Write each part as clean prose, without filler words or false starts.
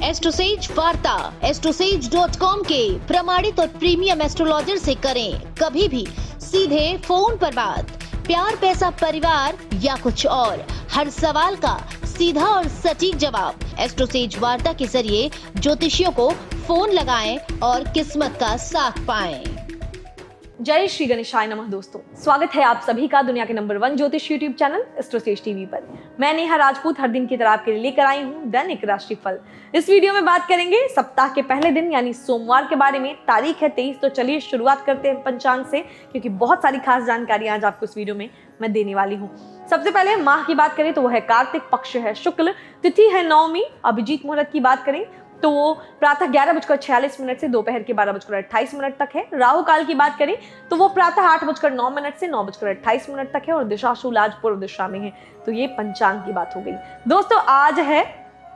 एस्ट्रोसेज वार्ता astrosage.com के प्रमाणित और प्रीमियम एस्ट्रोलॉजर से करें कभी भी सीधे फोन पर बात। प्यार, पैसा, परिवार या कुछ और, हर सवाल का सीधा और सटीक जवाब। एस्ट्रोसेज वार्ता के जरिए ज्योतिषियों को फोन लगाएं और किस्मत का साथ पाएं। जय श्री गणेशाय नमः। दोस्तों, स्वागत है आप सभी का दुनिया के नंबर 1 ज्योतिष यूट्यूब चैनल एस्ट्रोसेज टीवी पर। मैं नेहा राजपूत हर दिन की तरह आपके लिए लेकर आई हूँ दैनिक राशिफल। इस वीडियो में बात करेंगे सप्ताह के पहले दिन यानी सोमवार के बारे में। तारीख है 23। तो चलिए शुरुआत करते हैं पंचांग से, क्योंकि बहुत सारी खास जानकारी आज आपको इस वीडियो में मैं देने वाली हूँ। सबसे पहले माह की बात करें तो वह है कार्तिक, पक्ष है शुक्ल, तिथि है नवमी। अभिजीत मुहूर्त की बात करें तो वो प्रातः 11:46 से दोपहर के 12:28 तक है। राहु काल की बात करें तो वो प्रातः 8:09 से 9:28 तक है और दिशा शूल आज पूर्व दिशा में है। तो ये पंचांग की बात हो गई। दोस्तों, आज है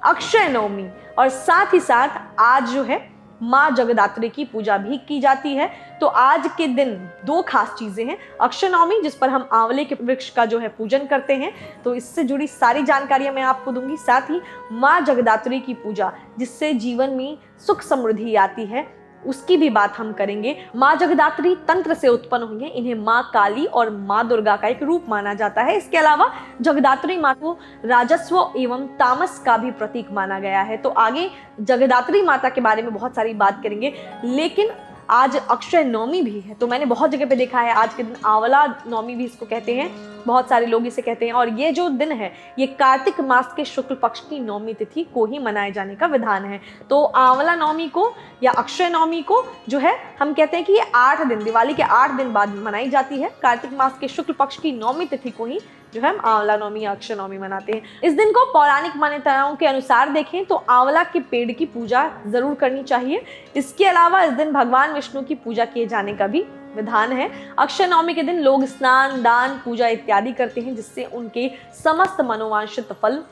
अक्षय नवमी और साथ ही साथ आज जो है माँ जगदात्री की पूजा भी की जाती है। तो आज के दिन दो खास चीजें हैं। अक्षय नवमी, जिस पर हम आंवले के वृक्ष का जो है पूजन करते हैं, तो इससे जुड़ी सारी जानकारियां मैं आपको दूंगी। साथ ही माँ जगदात्री की पूजा, जिससे जीवन में सुख समृद्धि आती है, उसकी भी बात हम करेंगे। माँ जगदात्री तंत्र से उत्पन्न हुई है। इन्हें माँ काली और माँ दुर्गा का एक रूप माना जाता है। इसके अलावा जगदात्री माँ को राजस्व एवं तामस का भी प्रतीक माना गया है। तो आगे जगदात्री माता के बारे में बहुत सारी बात करेंगे, लेकिन आज अक्षय नवमी भी है। तो मैंने बहुत जगह पे देखा है आज के दिन आंवला नवमी भी इसको कहते हैं, बहुत सारे लोग इसे कहते हैं। और ये जो दिन है ये कार्तिक मास के शुक्ल पक्ष की नवमी तिथि को ही मनाए जाने का विधान है। तो आंवला नवमी को या अक्षय नवमी को जो है हम कहते हैं कि ये 8 दिन, दिवाली के 8 दिन बाद मनाई जाती है। कार्तिक मास के शुक्ल पक्ष की नवमी तिथि को ही जो है हम आंवला नवमी या अक्षय नवमी मनाते हैं। इस दिन को पौराणिक मान्यताओं के अनुसार देखें तो आंवला के पेड़ की पूजा जरूर करनी चाहिए। इसके अलावा इस दिन भगवान विष्णु की पूजा किए जाने का भी विधान है। अक्षय नवमी के दिन लोग स्नान, दान, पूजा इत्यादि करते हैं, जिससे उनके समस्त मनोवांछित फल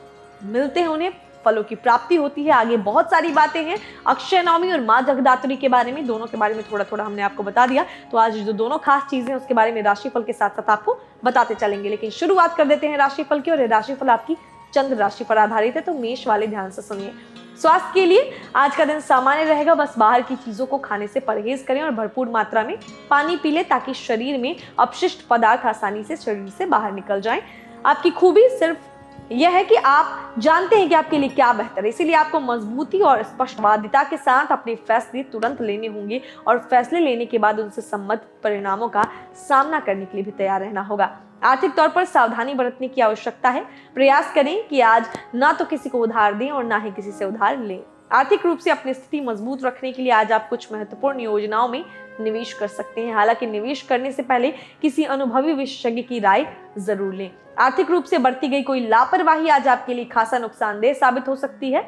मिलते हैं, उन्हें फलों की प्राप्ति होती है। आगे बहुत सारी बातें हैं अक्षय नवमी और माँ जगदात्री के बारे में, दोनों के बारे में थोड़ा थोड़ा हमने आपको बता दिया। तो आज जो दोनों खास चीजें उसके बारे में राशिफल के साथ साथ आपको बताते चलेंगे। लेकिन शुरुआत कर देते हैं राशिफल की, और राशिफल आपकी चंद्र राशि पर आधारित है, तो मेष वाले ध्यान से सुनिए। स्वास्थ्य के लिए आज का दिन सामान्य रहेगा। बस बाहर की चीजों को खाने से परहेज करें और भरपूर मात्रा में पानी पी लें, ताकि शरीर में अपशिष्ट पदार्थ आसानी से शरीर से बाहर निकल जाएं। आपकी खूबी सिर्फ यह है कि आप जानते हैं कि आपके लिए क्या बेहतर है, इसीलिए आपको मजबूती और स्पष्टवादिता के साथ अपने फैसले तुरंत लेने होंगे और फैसले लेने के बाद उनसे सम्मत परिणामों का सामना करने के लिए भी तैयार रहना होगा। आर्थिक तौर पर सावधानी बरतने की आवश्यकता है। प्रयास करें कि आज ना तो किसी को उधार दें और ना ही किसी से उधार लें। आर्थिक रूप से अपनी स्थिति मजबूत रखने के लिए आज आप कुछ महत्वपूर्ण योजनाओं में निवेश कर सकते हैं। हालांकि निवेश करने से पहले किसी अनुभवी विशेषज्ञ की राय जरूर लें। आर्थिक रूप से बरती गई कोई लापरवाही आज आपके लिए खासा नुकसानदेह साबित हो सकती है।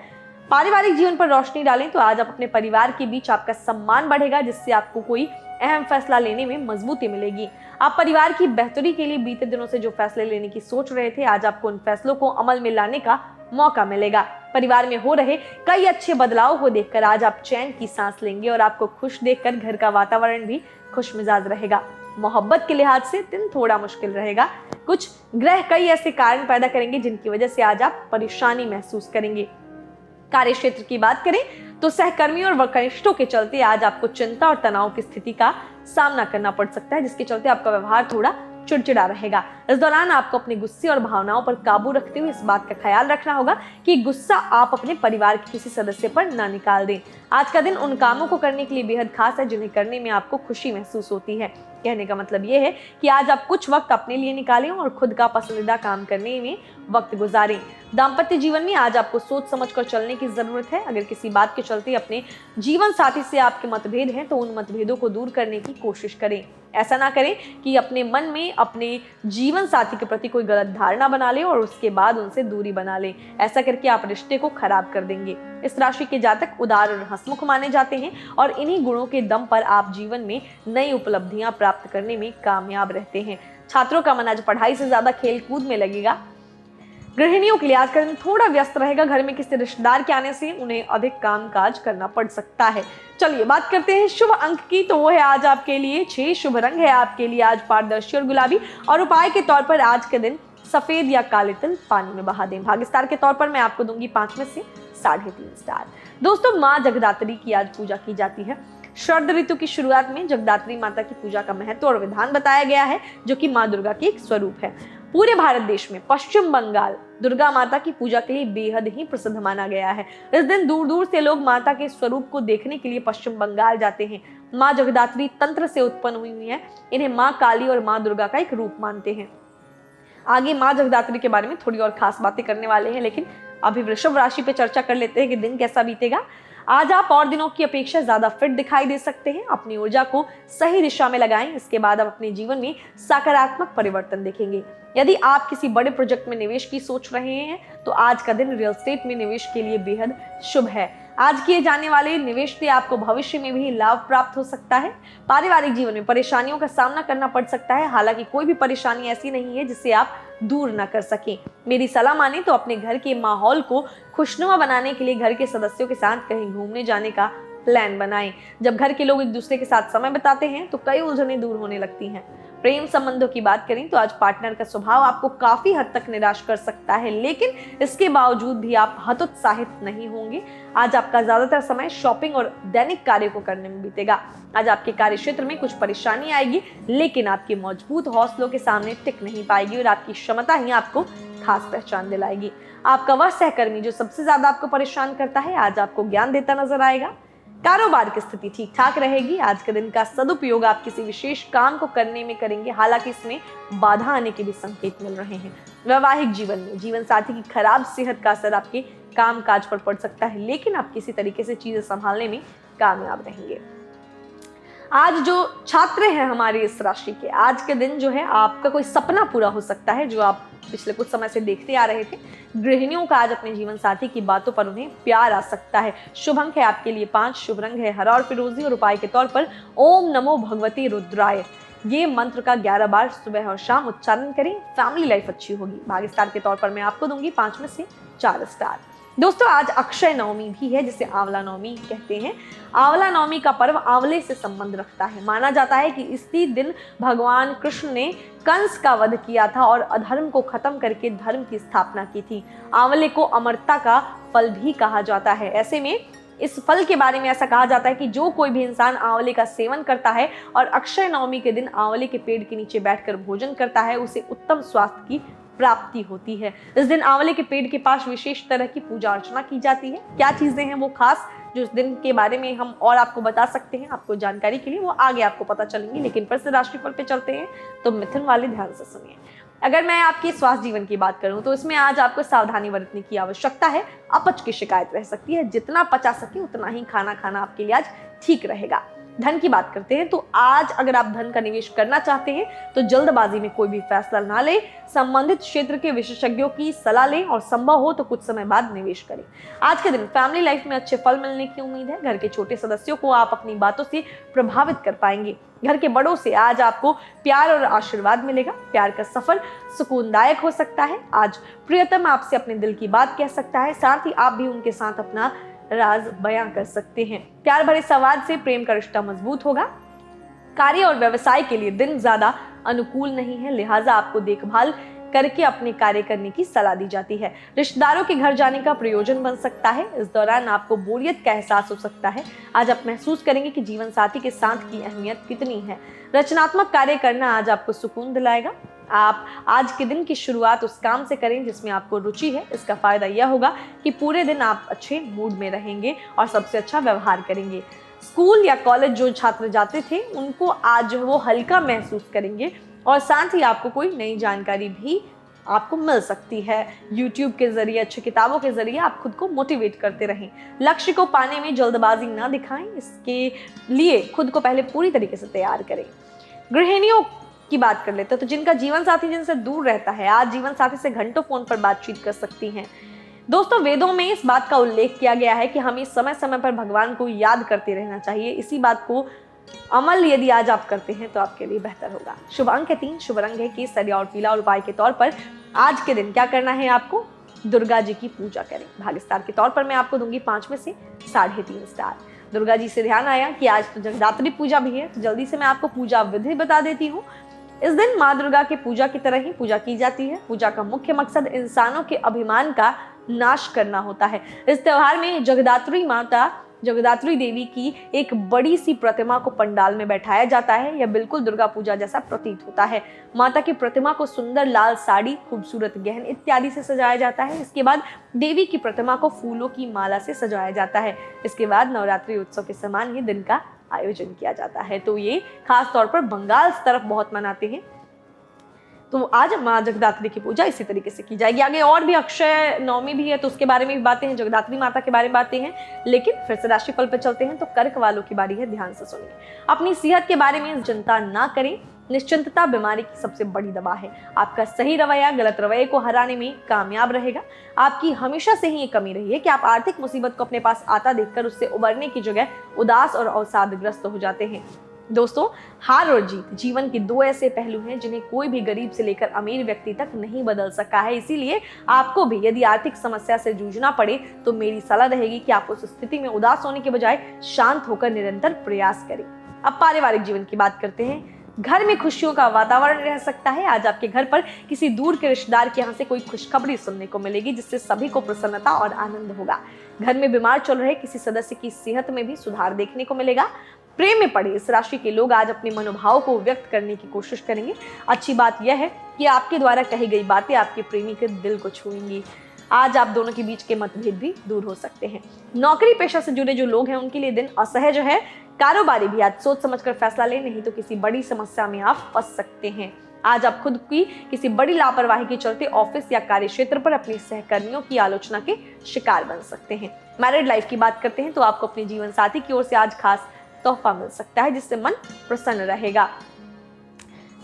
पारिवारिक जीवन पर रोशनी डालें तो आज आप अपने परिवार के बीच आपका सम्मान बढ़ेगा, जिससे आपको कोई अहम फैसला लेने में मजबूती मिलेगी। आप परिवार की बेहतरी के लिए बीते दिनों से जो फैसले लेने की सोच रहे थे, आज आपको उन फैसलों को अमल में लाने का मौका मिलेगा। परिवार में हो रहे कई अच्छे बदलाव को देखकर आज आप चैन की सांस लेंगे और आपको खुश देखकर घर का वातावरण भी खुश मिजाज रहेगा। मोहब्बत के लिहाज से दिन थोड़ा मुश्किल रहेगा। कुछ ग्रह कई ऐसे कारण पैदा करेंगे जिनकी वजह से आज आप परेशानी महसूस करेंगे। कार्य क्षेत्र की बात करें तो सहकर्मियों और वरिष्ठों के चलते आज आपको चिंता और तनाव की स्थिति का सामना करना पड़ सकता है, जिसके चलते आपका व्यवहार थोड़ा चिड़चिड़ा रहेगा। इस दौरान आपको अपने गुस्से और भावनाओं पर काबू रखते हुए इस बात का ख्याल रखना होगा कि गुस्सा आप अपने परिवार के किसी सदस्य पर ना निकाल दें। आज का दिन उन कामों को करने के लिए बेहद खास है जिन्हें करने में आपको खुशी महसूस होती है। कहने का मतलब ये है कि आज आप कुछ वक्त अपने लिए निकालें और खुद का पसंदीदा काम करने में वक्त गुजारें। दाम्पत्य जीवन में आज आपको सोच समझकर चलने की जरूरत है। अगर किसी बात के चलते अपने जीवन साथी से आपके मतभेद हैं तो उन मतभेदों को दूर करने की कोशिश करें। ऐसा ना करें कि अपने मन में अपने जीवन साथी के प्रति कोई गलत धारणा बना लें और उसके बाद उनसे दूरी बना लें। ऐसा करके आप रिश्ते को खराब कर देंगे। इस राशि के जातक उदार और हंसमुख माने जाते हैं और इन्हीं गुणों के दम पर आप जीवन में नई उपलब्धियां प्राप्त करने में कामयाब रहते हैं। छात्रों का मन आज पढ़ाई से ज्यादा खेल कूद में लगेगा। गृहिणियों के लिए आज का दिन थोड़ा व्यस्त रहेगा। घर में किसी रिश्तेदार के आने से उन्हें अधिक काम काज करना पड़ सकता है। चलिए बात करते हैं शुभ अंक की, तो वो है आज आपके लिए 6। शुभ रंग है आपके लिए आज पारदर्शी और गुलाबी, और उपाय के तौर पर आज के दिन सफेद या काले तिल पानी में बहा दें। भाग्य स्टार के तौर पर मैं आपको दूंगी 5 में से 3.5 स्टार। दोस्तों, माँ जगदात्री की आज पूजा की जाती है। शरद ऋतु की शुरुआत में जगदात्री माता की पूजा का महत्व और विधान बताया गया है, जो कि माँ दुर्गा की एक स्वरूप है। पूरे भारत देश में पश्चिम बंगाल दुर्गा माता की पूजा के लिए बेहद ही प्रसिद्ध माना गया है। इस दिन दूर दूर से लोग माता के स्वरूप को देखने के लिए पश्चिम बंगाल जाते हैं। माँ जगदात्री तंत्र से उत्पन्न हुई है। इन्हें माँ काली और माँ दुर्गा का एक रूप मानते हैं। आगे माँ जगदात्री के बारे में थोड़ी और खास बातें करने वाले हैं, लेकिन अभी वृषभ राशि पे चर्चा कर लेते हैं कि दिन कैसा बीतेगा। आज आप और दिनों की अपेक्षा ज्यादा फिट दिखाई दे सकते हैं। अपनी ऊर्जा को सही दिशा में लगाएं, इसके बाद आप अपने जीवन में सकारात्मक परिवर्तन देखेंगे। यदि आप किसी बड़े प्रोजेक्ट में निवेश की सोच रहे हैं तो आज का दिन रियल एस्टेट में निवेश के लिए बेहद शुभ है। आज किए जाने वाले निवेश से आपको भविष्य में भी लाभ प्राप्त हो सकता है। पारिवारिक जीवन में परेशानियों का सामना करना पड़ सकता है, हालांकि कोई भी परेशानी ऐसी नहीं है जिससे आप दूर न कर सकें। मेरी सलाह माने तो अपने घर के माहौल को खुशनुमा बनाने के लिए घर के सदस्यों के साथ कहीं घूमने जाने का प्लान बनाएं। जब घर के लोग एक दूसरे के साथ समय बिताते हैं तो कई उलझनें दूर होने लगती हैं। प्रेम संबंधों की बात करें तो आज पार्टनर का स्वभाव आपको काफी हद तक निराश कर सकता है, लेकिन इसके बावजूद भी आप हतोत्साहित नहीं होंगे। आज आपका ज्यादातर समय शॉपिंग और दैनिक कार्य को करने में बीतेगा। आज आपके कार्य क्षेत्र में कुछ परेशानी आएगी, लेकिन आपके मजबूत हौसलों के सामने टिक नहीं पाएगी और आपकी क्षमता ही आपको खास पहचान दिलाएगी। आपका वह सहकर्मी जो सबसे ज्यादा आपको परेशान करता है, आज आपको ज्ञान देता नजर आएगा। कारोबार की स्थिति ठीक ठाक रहेगी। आज के दिन का सदुपयोग आप किसी विशेष काम को करने में करेंगे, हालांकि इसमें बाधा आने के भी संकेत मिल रहे हैं। वैवाहिक जीवन में जीवन साथी की खराब सेहत का असर आपके काम काज पर पड़ सकता है, लेकिन आप किसी तरीके से चीजें संभालने में कामयाब रहेंगे। आज जो छात्र हैं हमारे इस राशि के, आज के दिन जो है आपका कोई सपना पूरा हो सकता है जो आप पिछले कुछ समय से देखते आ रहे थे। गृहिणियों का आज अपने जीवन साथी की बातों पर उन्हें प्यार आ सकता है। शुभ अंक है आपके लिए 5, शुभ रंग है हरा और फिरोजी और उपाय के तौर पर ओम नमो भगवती रुद्राय, ये मंत्र का 11 बार सुबह और शाम उच्चारण करें। फैमिली लाइफ अच्छी होगी। भाग्य स्टार के तौर पर मैं आपको दूंगी 5 में से 4 स्टार। दोस्तों, आज अक्षय नवमी भी है, जिसे आंवला नवमी कहते हैं। आंवला नवमी का पर्व आंवले से संबंध रखता है। माना जाता है कि इसी दिन भगवान कृष्ण ने कंस का वध किया था और अधर्म को खत्म करके धर्म की स्थापना की थी। आंवले को अमरता का फल भी कहा जाता है। ऐसे में इस फल के बारे में ऐसा कहा जाता है कि जो कोई भी इंसान आंवले का सेवन करता है और अक्षय नवमी के दिन आंवले के पेड़ के नीचे बैठकर भोजन करता है, उसे उत्तम स्वास्थ्य की प्राप्ति होती है। इस दिन आंवले के पेड़ के पास विशेष तरह की पूजा अर्चना की जाती है। क्या चीजें हैं वो खास जो इस दिन के बारे में हम और आपको बता सकते हैं, आपको जानकारी के लिए वो आगे आपको पता चलेंगी, लेकिन फिर से राशिफल पे चलते हैं तो मिथुन वाले ध्यान से सुनिए। अगर मैं आपके स्वास्थ्य जीवन की बात करूं तो इसमें आज आपको सावधानी बरतने की आवश्यकता है। अपच की शिकायत रह सकती है। जितना पचा सके उतना ही खाना खाना आपके लिए आज ठीक रहेगा। धन की बात करते हैं तो आज अगर आप धन का निवेश करना चाहते हैं तो जल्दबाजी में कोई भी फैसला ना लें। संबंधित क्षेत्र के विशेषज्ञों की सलाह लें और संभव हो तो कुछ समय बाद निवेश करें। आज के दिन फैमिली लाइफ में अच्छे फल मिलने की उम्मीद है। घर के छोटे सदस्यों को आप अपनी बातों से प्रभावित कर पाएंगे। घर के बड़ों से आज आपको प्यार और आशीर्वाद मिलेगा। प्यार का सफर सुकूनदायक हो सकता है। आज प्रियतम आपसे अपने दिल की बात कह सकता है, साथ ही आप भी उनके साथ अपना राज बयां कर सकते हैं। प्यार भरे संवाद से प्रेम का रिश्ता मजबूत होगा। कार्य और व्यवसाय के लिए दिन ज्यादा अनुकूल नहीं है, लिहाजा आपको देखभाल करके अपने कार्य करने की सलाह दी जाती है। रिश्तेदारों के घर जाने का प्रयोजन बन सकता है। इस दौरान आपको बोरियत का एहसास हो सकता है। आज आप महसूस करेंगे कि जीवन साथी के साथ की अहमियत कितनी है। रचनात्मक कार्य करना आज आपको सुकून दिलाएगा। आप आज के दिन की शुरुआत उस काम से करें जिसमें आपको रुचि है। इसका फायदा यह होगा कि पूरे दिन आप अच्छे मूड में रहेंगे और सबसे अच्छा व्यवहार करेंगे। स्कूल या कॉलेज जो छात्र जाते थे उनको आज वो हल्का महसूस करेंगे और साथ ही आपको कोई नई जानकारी भी आपको मिल सकती है। YouTube के जरिए, अच्छी किताबों के जरिए आप खुद को मोटिवेट करते रहें। लक्ष्य को पाने में जल्दबाजी ना दिखाएं, इसके लिए खुद को पहले पूरी तरीके से तैयार करें। गृहिणियों की बात कर लेते हैं तो जिनका जीवन साथी जिनसे दूर रहता है, आज जीवन साथी से घंटों फोन पर बातचीत कर सकती हैं। दोस्तों, वेदों में इस बात का उल्लेख किया गया है कि हमें समय समय पर भगवान को याद करते रहना चाहिए। इसी बात को अमल यदि आज आप करते हैं तो आपके लिए बेहतर होगा। शुभ अंक है 3, शुभ रंग है केसरिया और पीला और उपाय के तौर पर आज के दिन क्या करना है आपको, दुर्गा जी की पूजा करें। भाग्य स्टार के तौर पर मैं आपको दूंगी 5 में से 3.5 स्टार। दुर्गा जी से ध्यान आया कि आज तो जगदात्री पूजा भी है, तो जल्दी से मैं आपको पूजा विधि बता देती हूँ। इस दिन माँ दुर्गा के पूजा की तरह ही पूजा की जाती है। पूजा का मुख्य मकसद इंसानों के अभिमान का नाश करना होता है। इस त्योहार में जगदात्री देवी की एक बड़ी सी प्रतिमा को पंडाल में बैठाया जाता है। यह बिल्कुल दुर्गा पूजा जैसा प्रतीत होता है। माता की प्रतिमा को सुंदर लाल साड़ी, खूबसूरत गहने इत्यादि से सजाया जाता है। इसके बाद देवी की प्रतिमा को फूलों की माला से सजाया जाता है। इसके बाद नवरात्रि उत्सव के समान ही दिन का आयोजन किया जाता है। तो ये खास तौर पर बंगाल तरफ बहुत मनाते हैं। तो आज माँ जगदात्री की पूजा इसी तरीके से की जाएगी। आगे और भी अक्षय नवमी भी है, तो उसके बारे में भी बातें हैं, जगदात्री माता के बारे में बातें हैं। लेकिन फिर से राशिफल पर चलते हैं। तो कर्क वालों की बारी है, ध्यान से सुनिए। अपनी सेहत के बारे में चिंता ना करें। निश्चिंतता बीमारी की सबसे बड़ी दवा है। आपका सही रवैया गलत रवैये को हराने में कामयाब रहेगा। आपकी हमेशा से ही ये कमी रही है कि आप आर्थिक मुसीबत को अपने पास आता देखकर उससे उबरने की जगह उदास और अवसादग्रस्त हो जाते हैं। दोस्तों, हार और जीत जीवन के दो ऐसे पहलू हैं जिन्हें कोई भी गरीब से लेकर अमीर व्यक्ति तक नहीं बदल सका है। इसीलिए आपको भी यदि आर्थिक समस्या से जूझना पड़े तो मेरी सलाह रहेगी कि आप उस स्थिति में उदास होने के बजाय शांत होकर निरंतर प्रयास करें। अब पारिवारिक जीवन की बात करते हैं। घर में खुशियों का वातावरण रह सकता है। आज आपके घर पर किसी दूर के रिश्तेदार के यहाँ से कोई खुशखबरी सुनने को मिलेगी, जिससे सभी को प्रसन्नता और आनंद होगा। घर में बीमार चल रहे किसी सदस्य की सेहत में भी सुधार देखने को मिलेगा। प्रेम में पड़े इस राशि के लोग आज अपने मनोभाव को व्यक्त करने की कोशिश करेंगे। अच्छी बात यह है कि आपके द्वारा कही गई बातें आपके प्रेमी के दिल को छूएंगी। आज आप दोनों के बीच के मतभेद भी दूर हो सकते हैं। नौकरी पेशा से जुड़े जो लोग हैं उनके लिए दिन असहज है। कारोबारी भी आज सोच समझकर फैसला लें, नहीं तो किसी बड़ी समस्या में आप फंस सकते हैं। आज आप खुद की किसी बड़ी लापरवाही के चलते ऑफिस या कार्य क्षेत्र पर अपने सहकर्मियों की आलोचना के शिकार बन सकते हैं। मैरिड लाइफ की बात करते हैं तो आपको अपने जीवन साथी की ओर से आज खास तोहफा मिल सकता है, जिससे मन प्रसन्न रहेगा।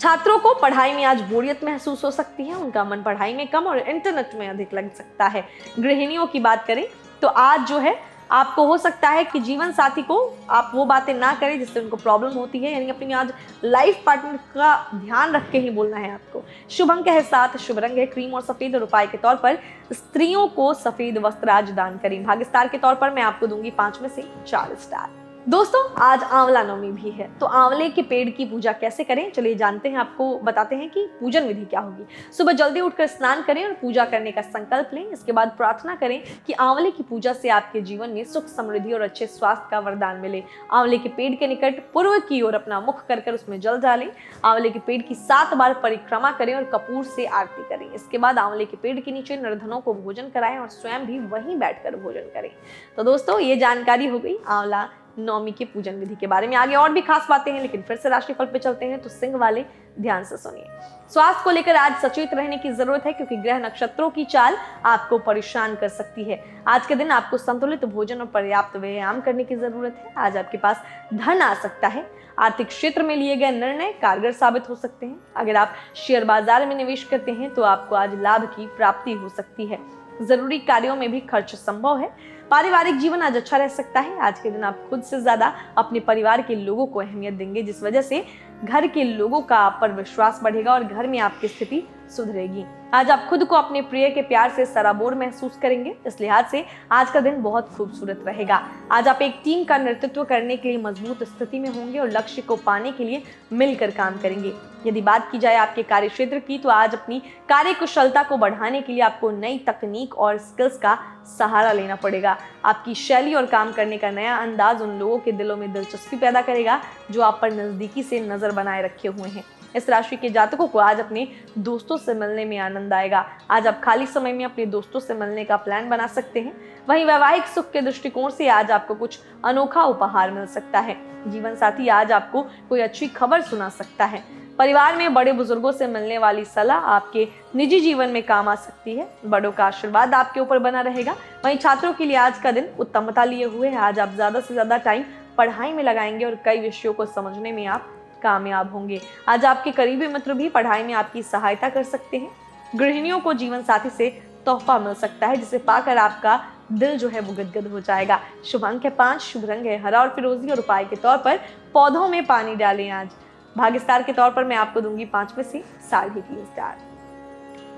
छात्रों को पढ़ाई में आज बोरियत महसूस हो सकती है। उनका मन पढ़ाई में कम और इंटरनेट में अधिक लग सकता है। गृहिणियों की बात करें तो आज जो है आपको हो सकता है कि जीवन साथी को आप वो बातें ना करें जिससे उनको प्रॉब्लम होती है। यानी अपनी आज लाइफ पार्टनर का ध्यान रख के ही बोलना है आपको। शुभ अंक है 7, शुभ रंग है क्रीम और सफेद, और उपाय के तौर पर स्त्रियों को सफेद वस्त्र आज दान करें। भाग्य स्टार के तौर पर मैं आपको दूंगी 5 में से 4 स्टार। दोस्तों, आज आंवला नवमी भी है, तो आंवले के पेड़ की पूजा कैसे करें चलिए जानते हैं। आपको बताते हैं कि पूजन विधि क्या होगी। सुबह जल्दी उठकर स्नान करें और पूजा करने का संकल्प लें। इसके बाद प्रार्थना करें कि आंवले की पूजा से आपके जीवन में सुख, समृद्धि और अच्छे स्वास्थ्य का वरदान मिले। आंवले के पेड़ के निकट पूर्व की ओर अपना मुख कर उसमें जल डालें। आंवले के पेड़ की 7 बार परिक्रमा करें और कपूर से आरती करें। इसके बाद आंवले के पेड़ के नीचे निर्धनों को भोजन कराएं और स्वयं भी वहीं बैठकर भोजन करें। तो दोस्तों, ये जानकारी हो गई आंवला नवमी के पूजन विधि के बारे में। आगे और भी खास बातें हैं, लेकिन फिर से राशिफल पे चलते हैं। तो सिंह वाले ध्यान से सुनिए। स्वास्थ्य को लेकर आज सचेत रहने की जरूरत है, क्योंकि ग्रह नक्षत्रों की चाल आपको परेशान कर सकती है। आज के दिन आपको संतुलित भोजन और पर्याप्त व्यायाम करने की जरूरत है। आज आपके पास धन आ सकता है। आर्थिक क्षेत्र में लिए गए निर्णय कारगर साबित हो सकते हैं। अगर आप शेयर बाजार में निवेश करते हैं तो आपको आज लाभ की प्राप्ति हो सकती है। जरूरी कार्यों में भी खर्च संभव है। पारिवारिक जीवन आज अच्छा रह सकता है। आज के दिन आप खुद से ज्यादा अपने परिवार के लोगों को अहमियत देंगे, जिस वजह से घर के लोगों का आप पर विश्वास बढ़ेगा और घर में आपकी स्थिति सुधरेगी। आज आप खुद को अपने प्रिय के प्यार से सराबोर महसूस करेंगे। इस लिहाज से आज का दिन बहुत खूबसूरत रहेगा। आज आप एक टीम का नेतृत्व करने के लिए मजबूत स्थिति में होंगे और लक्ष्य को पाने के लिए मिलकर काम करेंगे। यदि बात की जाए आपके कार्य क्षेत्र की, तो आज अपनी कार्य कुशलता को बढ़ाने के लिए आपको नई तकनीक और स्किल्स का सहारा लेना पड़ेगा। आपकी शैली और काम करने का नया अंदाज उन लोगों के दिलों में दिलचस्पी पैदा करेगा जो आप पर नजदीकी से नजर बनाए रखे हुए हैं। इस राशि के जातकों को आज अपने दोस्तों से मिलने में आनंद आएगा। आज आप खाली समय में अपने दोस्तों से मिलने का प्लान बना सकते हैं। वहीं वैवाहिक सुख के दृष्टिकोण से आज आपको कुछ अनोखा उपहार मिल सकता है। जीवन साथी आज आपको कोई अच्छी खबर सुना सकता है। परिवार में बड़े बुजुर्गों से मिलने वाली सलाह आपके निजी जीवन में काम आ सकती है। बड़ों का आशीर्वाद आपके ऊपर बना रहेगा। वहीं छात्रों के लिए आज का दिन उत्तमता लिए हुए है। आज आप ज्यादा से ज्यादा टाइम पढ़ाई में लगाएंगे और कई विषयों को समझने में आप कामयाब होंगे। आज आपके करीबी मित्र भी पढ़ाई में आपकी सहायता कर सकते हैं। गृहिणियों को जीवन साथी से तोहफा मिल सकता है, जिसे पाकर आपका दिल जो है वो गदगद हो जाएगा। शुभ अंक है 5, शुभ रंग है हरा और फिरोजी, और उपाय के तौर पर पौधों में पानी डालें। आज भाग्य स्टार के तौर पर मैं आपको दूंगी 5 में से 3.5 स्टार।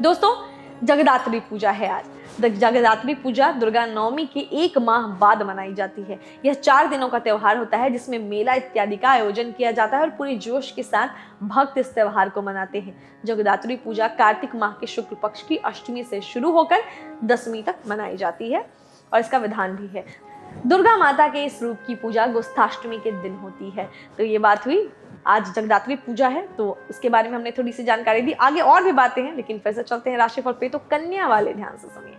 दोस्तों, जगदात्री पूजा है आज। जगदात्री पूजा दुर्गा नवमी के 1 माह बाद मनाई जाती है। यह 4 दिनों का त्योहार होता है जिसमें मेला इत्यादि का आयोजन किया जाता है और पूरे जोश के साथ भक्त इस त्योहार को मनाते हैं। जगदात्री पूजा कार्तिक माह के शुक्ल पक्ष की अष्टमी से शुरू होकर दशमी तक मनाई जाती है और इसका विधान भी है। दुर्गा माता के इस रूप की पूजा गोस्थाष्टमी के दिन होती है। तो ये बात हुई, आज जगदात्री पूजा है तो उसके बारे में हमने थोड़ी सी जानकारी दी। आगे और भी बातें हैं लेकिन फिर से चलते हैं राशिफल पे। तो कन्या वाले ध्यान से सुनिए।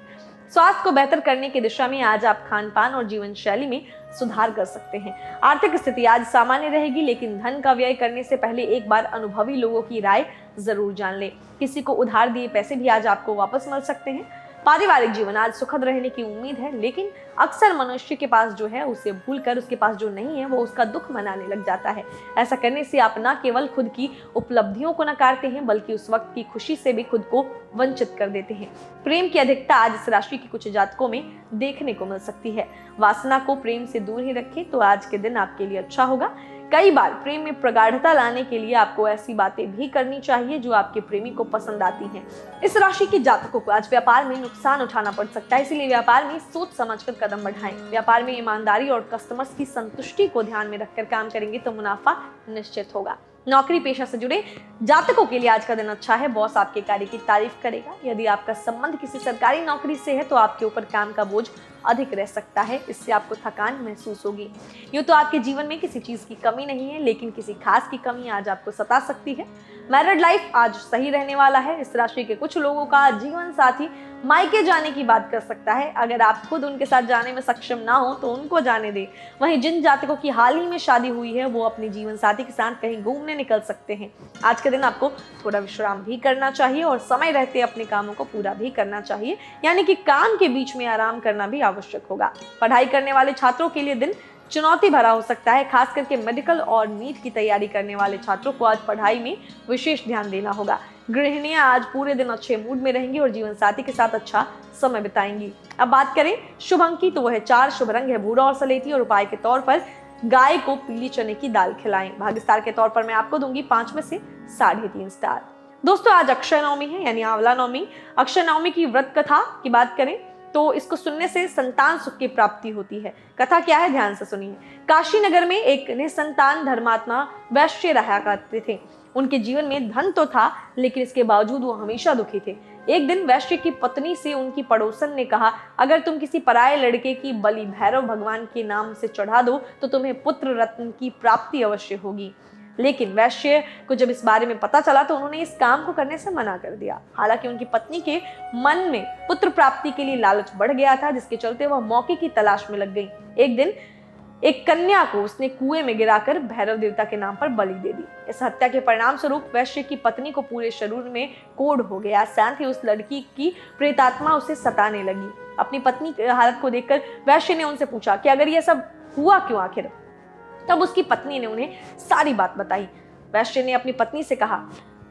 स्वास्थ्य को बेहतर करने की दिशा में आज आप खान पान और जीवन शैली में सुधार कर सकते हैं। आर्थिक स्थिति आज सामान्य रहेगी लेकिन धन का व्यय करने से पहले एक बार अनुभवी लोगों की राय जरूर जान लें। किसी को उधार दिए पैसे भी आज आपको वापस मिल सकते हैं। पारिवारिक जीवन आज सुखद रहने की उम्मीद है लेकिन अक्सर मनुष्य के पास जो है उसे भूलकर उसके पास जो नहीं है वो उसका दुख मनाने लग जाता है। ऐसा करने से आप न केवल खुद की उपलब्धियों को नकारते हैं बल्कि उस वक्त की खुशी से भी खुद को वंचित कर देते हैं। प्रेम की अधिकता आज इस राशि की कुछ जातकों में देखने को मिल सकती है। वासना को प्रेम से दूर ही रखें तो आज के दिन आपके लिए अच्छा होगा। कई बार प्रेम में प्रगाढ़ता लाने के लिए आपको ऐसी बातें भी करनी चाहिए जो आपके प्रेमी को पसंद आती हैं। इस राशि के जातकों को आज व्यापार में नुकसान उठाना पड़ सकता है, इसीलिए व्यापार में सोच समझकर कदम बढ़ाएं। व्यापार में ईमानदारी और कस्टमर्स की संतुष्टि को ध्यान में रखकर काम करेंगे तो मुनाफा निश्चित होगा। नौकरी पेशा से जुड़े जातकों के लिए आज का दिन अच्छा है। बॉस आपके कार्य की तारीफ करेगा। यदि आपका संबंध किसी सरकारी नौकरी से है तो आपके ऊपर काम का बोझ अधिक रह सकता है, इससे आपको थकान महसूस होगी। यूँ तो आपके जीवन में किसी चीज की कमी नहीं है लेकिन किसी खास की कमी आज आपको सता सकती है। मैरिड लाइफ आज सही रहने वाला है। इस राशि के कुछ लोगों का जीवन साथी मायके जाने की बात कर सकता है। अगर आप खुद उनके साथ जाने में सक्षम ना हो तो उनको जाने दें। वहीं जिन जातकों की हाल ही में शादी हुई है वो अपने जीवन साथी के साथ कहीं घूमने निकल सकते हैं। आज के दिन आपको थोड़ा विश्राम भी करना चाहिए और समय रहते अपने कामों को पूरा भी करना चाहिए, यानी कि काम के बीच में आराम करना भी आवश्यक होगा। पढ़ाई करने वाले छात्रों के लिए दिन चुनौती भरा हो सकता है। खास करके मेडिकल और नीट की तैयारी करने वाले छात्रों को आज पढ़ाई में विशेष ध्यान देना होगा। गृहिणियां आज पूरे दिन अच्छे मूड में रहेंगी और जीवन साथी के साथ अच्छा समय बिताएंगी। अब बात करें शुभ अंक की तो वह 4, शुभ रंग है भूरा और सलेटी और उपाय के तौर पर गाय को पीली चने की दाल खिलाएं। भाग्य स्टार के तौर पर मैं आपको दूंगी 5 में से 3.5 स्टार। दोस्तों आज अक्षय नवमी है यानी आंवला नवमी। अक्षय नवमी की व्रत कथा की बात करें तो इसको सुनने से संतान सुख की प्राप्ति होती है। कथा क्या है ध्यान से सुनिए। काशी नगर में एक निसंतान धर्मात्मा वैश्य रहा करते थे। उनके जीवन में धन तो था लेकिन इसके बावजूद वो हमेशा दुखी थे। एक दिन वैश्य की पत्नी से उनकी पड़ोसन ने कहा, अगर तुम किसी पराये लड़के की बलि भैरव भगवान के नाम से चढ़ा दो तो तुम्हें पुत्र रत्न की प्राप्ति अवश्य होगी। लेकिन वैश्य को जब इस बारे में पता चला तो उन्होंने इस काम को करने से मना कर दिया। हालांकि उनकी पत्नी के मन में पुत्र प्राप्ति के लिए लालच बढ़ गया था, जिसके चलते वह मौके की तलाश में लग गई। एक दिन एक कन्या को उसने कुएं में गिराकर भैरव देवता के नाम पर बलि दे दी। इस हत्या के परिणाम स्वरूप वैश्य की पत्नी को पूरे शरीर में कोढ़ हो गया। साथ ही उस लड़की की प्रेतात्मा उसे सताने लगी। अपनी पत्नी की हालत को देखकर वैश्य ने उनसे पूछा कि अगर यह सब हुआ क्यों आखिर। तब उसकी पत्नी ने उन्हें सारी बात बताई। वैश्य ने अपनी पत्नी से कहा,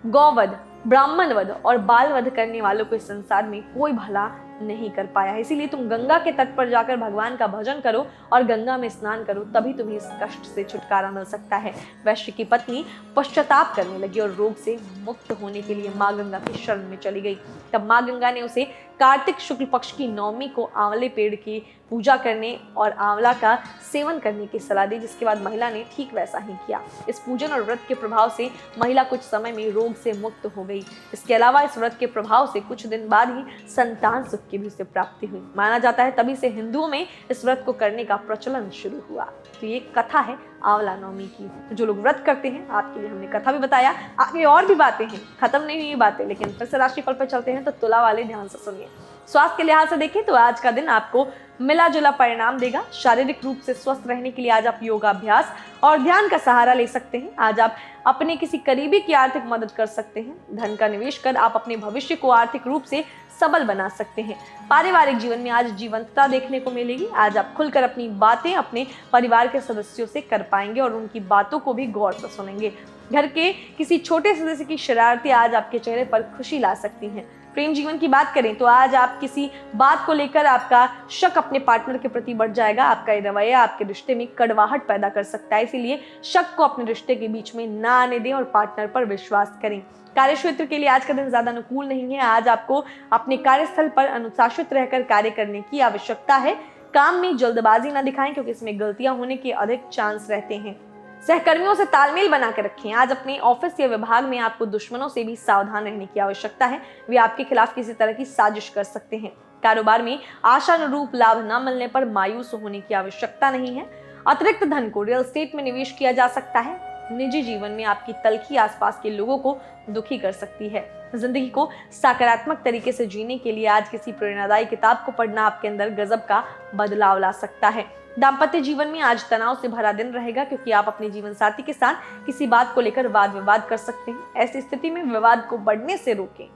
गौवध, ब्राह्मण वध और बाल वध करने वालों को इस संसार में कोई भला नहीं कर पाया है, इसीलिए तुम गंगा के तट पर जाकर भगवान का भजन करो और गंगा में स्नान करो, तभी तुम्हें इस कष्ट से छुटकारा मिल सकता है। वैश्य की पत्नी पश्चाताप करने लगी और रोग से मुक्त होने के लिए माँ गंगा की शरण में चली गई। तब माँ गंगा ने उसे कार्तिक शुक्ल पक्ष की नवमी को आंवले पेड़ की पूजा करने और आंवला का सेवन करने की सलाह दी, जिसके बाद महिला ने ठीक वैसा ही किया। इस पूजन और व्रत के प्रभाव से महिला कुछ समय में रोग से मुक्त हो गई। इसके अलावा इस व्रत के प्रभाव से कुछ दिन बाद ही संतान सुख की भी उसे प्राप्ति हुई। माना जाता है तभी से हिंदुओं में इस व्रत को करने का प्रचलन शुरू हुआ। तो ये कथा है आंवला नवमी की। तो जो लोग व्रत करते हैं आपके लिए हमने कथा भी बताया। आगे और भी बातें हैं, खत्म नहीं हुई बातें, लेकिन फिर से राशिफल पर चलते हैं। तो तुला वाले ध्यान से सुनिए। स्वास्थ्य के लिहाज से देखें तो आज का दिन आपको मिला जुला परिणाम देगा। शारीरिक रूप से स्वस्थ रहने के लिए आज आप योगाभ्यास और ध्यान का सहारा ले सकते हैं। आज आप अपने किसी करीबी की आर्थिक मदद कर सकते हैं। धन का निवेश कर आप अपने भविष्य को आर्थिक रूप से सबल बना सकते हैं। पारिवारिक जीवन में आज जीवंतता देखने को मिलेगी। आज आप खुलकर अपनी बातें अपने परिवार के सदस्यों से कर पाएंगे और उनकी बातों को भी गौर से सुनेंगे। घर के किसी छोटे सदस्य की शरारतें आज आपके चेहरे पर खुशी ला सकती हैं। प्रेम जीवन की बात करें तो आज आप किसी बात को लेकर आपका शक अपने पार्टनर के प्रति बढ़ जाएगा। आपका ये रवैया आपके रिश्ते में कड़वाहट पैदा कर सकता है, इसीलिए शक को अपने रिश्ते के बीच में ना आने दें और पार्टनर पर विश्वास करें। कार्य क्षेत्र के लिए आज का दिन ज्यादा अनुकूल नहीं है। आज आपको अपने कार्यस्थल पर अनुशासित रहकर कार्य करने की आवश्यकता है। काम में जल्दबाजी ना दिखाएं क्योंकि इसमें गलतियां होने के अधिक चांस रहते हैं। सहकर्मियों से तालमेल बना कर रखें। आज अपने ऑफिस या विभाग में आपको दुश्मनों से भी सावधान रहने की आवश्यकता है। वे आपके खिलाफ किसी तरह की साजिश कर सकते हैं। कारोबार में आशानुरूप लाभ न मिलने पर मायूस होने की आवश्यकता नहीं है। अतिरिक्त धन को रियल एस्टेट में निवेश किया जा सकता है। निजी जीवन में आपकी तल्खी आसपास के लोगों को दुखी कर सकती है। जिंदगी को सकारात्मक तरीके से जीने के लिए आज किसी प्रेरणादायी किताब को पढ़ना आपके अंदर गजब का बदलाव ला सकता है। दाम्पत्य जीवन में आज तनाव से भरा दिन रहेगा क्योंकि आप अपने जीवन साथी के साथ किसी बात को लेकर वाद विवाद कर सकते हैं। ऐसी स्थिति में विवाद को बढ़ने से रोकें।